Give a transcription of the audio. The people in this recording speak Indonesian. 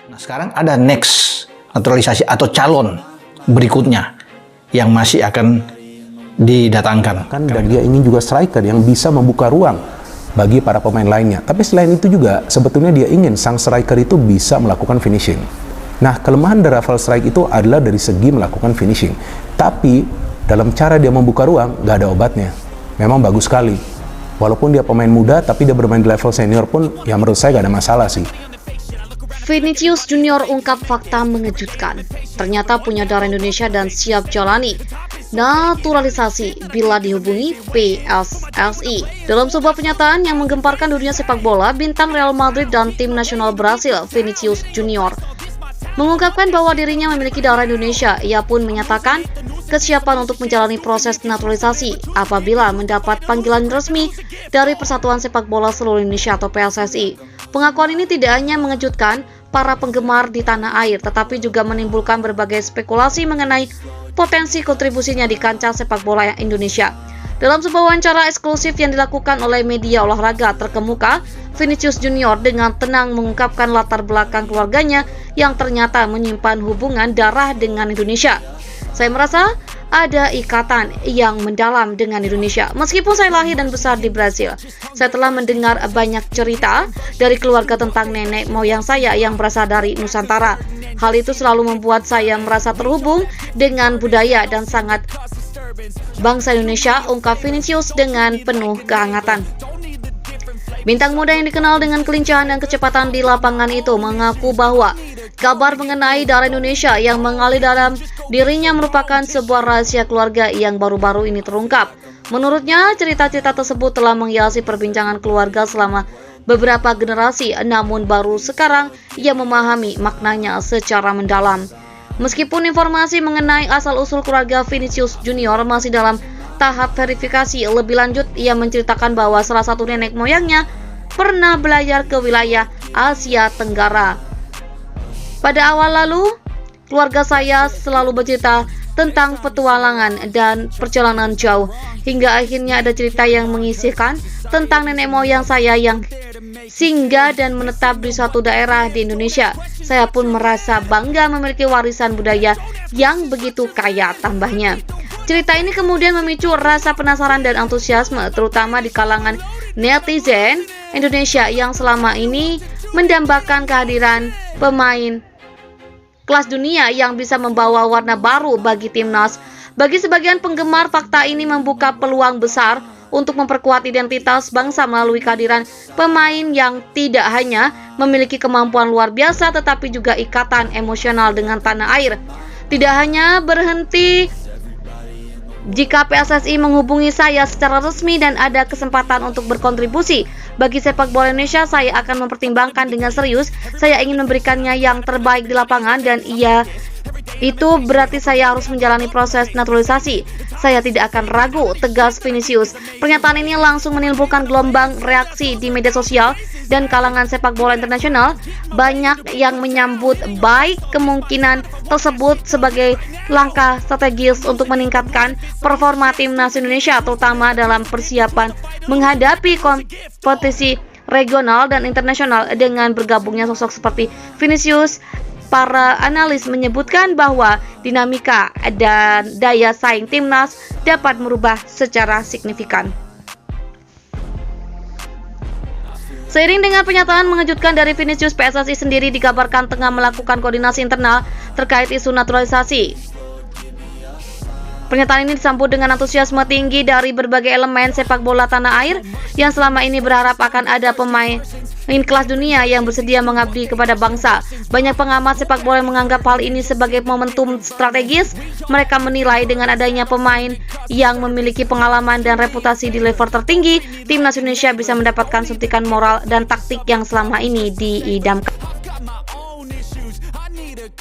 Nah, sekarang ada next naturalisasi atau calon berikutnya yang masih akan didatangkan. Dan dia ingin juga striker yang bisa membuka ruang bagi para pemain lainnya. Tapi selain itu juga sebetulnya dia ingin sang striker itu bisa melakukan finishing. Nah, kelemahan dari Rafael Struijk itu adalah dari segi melakukan finishing. Tapi dalam cara dia membuka ruang nggak ada obatnya. Memang bagus sekali. Walaupun dia pemain muda, tapi dia bermain di level senior pun ya menurut saya nggak ada masalah sih. Vinicius Junior ungkap fakta mengejutkan. Ternyata punya darah Indonesia dan siap jalani naturalisasi bila dihubungi PSSI. Dalam sebuah pernyataan yang menggemparkan dunia sepak bola, bintang Real Madrid dan tim nasional Brasil, Vinicius Junior, mengungkapkan bahwa dirinya memiliki darah Indonesia. Ia pun menyatakan kesiapan untuk menjalani proses naturalisasi apabila mendapat panggilan resmi dari Persatuan Sepak Bola Seluruh Indonesia atau PSSI. Pengakuan ini tidak hanya mengejutkan para penggemar di tanah air, tetapi juga menimbulkan berbagai spekulasi mengenai potensi kontribusinya di kancah sepak bola Indonesia. Dalam sebuah wawancara eksklusif yang dilakukan oleh media olahraga terkemuka, Vinicius Junior dengan tenang mengungkapkan latar belakang keluarganya yang ternyata menyimpan hubungan darah dengan Indonesia. Saya merasa ada ikatan yang mendalam dengan Indonesia. Meskipun saya lahir dan besar di Brasil, saya telah mendengar banyak cerita dari keluarga tentang nenek moyang saya yang berasal dari Nusantara. Hal itu selalu membuat saya merasa terhubung dengan budaya dan sangat bangsa Indonesia, ungkap Vinicius dengan penuh kehangatan. Bintang muda yang dikenal dengan kelincahan dan kecepatan di lapangan itu mengaku bahwa kabar mengenai darah Indonesia yang mengalir dalam dirinya merupakan sebuah rahasia keluarga yang baru-baru ini terungkap. Menurutnya, cerita-cerita tersebut telah menghiasi perbincangan keluarga selama beberapa generasi, namun baru sekarang ia memahami maknanya secara mendalam. Meskipun informasi mengenai asal-usul keluarga Vinicius Junior masih dalam tahap verifikasi lebih lanjut, ia menceritakan bahwa salah satu nenek moyangnya pernah belayar ke wilayah Asia Tenggara. Pada awal lalu, keluarga saya selalu bercerita tentang petualangan dan perjalanan jauh, hingga akhirnya ada cerita yang mengisihkan tentang nenek moyang saya yang singgah dan menetap di suatu daerah di Indonesia. Saya pun merasa bangga memiliki warisan budaya yang begitu kaya, tambahnya. Cerita ini kemudian memicu rasa penasaran dan antusiasme, terutama di kalangan netizen Indonesia yang selama ini mendambakan kehadiran pemain kelas dunia yang bisa membawa warna baru bagi timnas. Bagi sebagian penggemar, fakta ini membuka peluang besar untuk memperkuat identitas bangsa melalui kehadiran pemain yang tidak hanya memiliki kemampuan luar biasa, tetapi juga ikatan emosional dengan tanah air. Tidak hanya berhenti jika PSSI menghubungi saya secara resmi dan ada kesempatan untuk berkontribusi bagi sepak bola Indonesia, saya akan mempertimbangkan dengan serius. Saya ingin memberikannya yang terbaik di lapangan, dan itu berarti saya harus menjalani proses naturalisasi. Saya tidak akan ragu, tegas Vinicius. Pernyataan ini langsung menimbulkan gelombang reaksi di media sosial dan kalangan sepak bola internasional. Banyak yang menyambut baik kemungkinan tersebut sebagai langkah strategis untuk meningkatkan performa timnas Indonesia, terutama dalam persiapan menghadapi kompetisi regional dan internasional. Dengan bergabungnya sosok seperti Vinicius, para analis menyebutkan bahwa dinamika dan daya saing timnas dapat merubah secara signifikan. Seiring dengan pernyataan mengejutkan dari Vinicius, PSSI sendiri dikabarkan tengah melakukan koordinasi internal terkait isu naturalisasi. Pernyataan ini disambut dengan antusiasme tinggi dari berbagai elemen sepak bola tanah air yang selama ini berharap akan ada pemain kelas dunia yang bersedia mengabdi kepada bangsa. Banyak pengamat sepak bola yang menganggap hal ini sebagai momentum strategis. Mereka menilai dengan adanya pemain yang memiliki pengalaman dan reputasi di level tertinggi, timnas Indonesia bisa mendapatkan suntikan moral dan taktik yang selama ini diidamkan.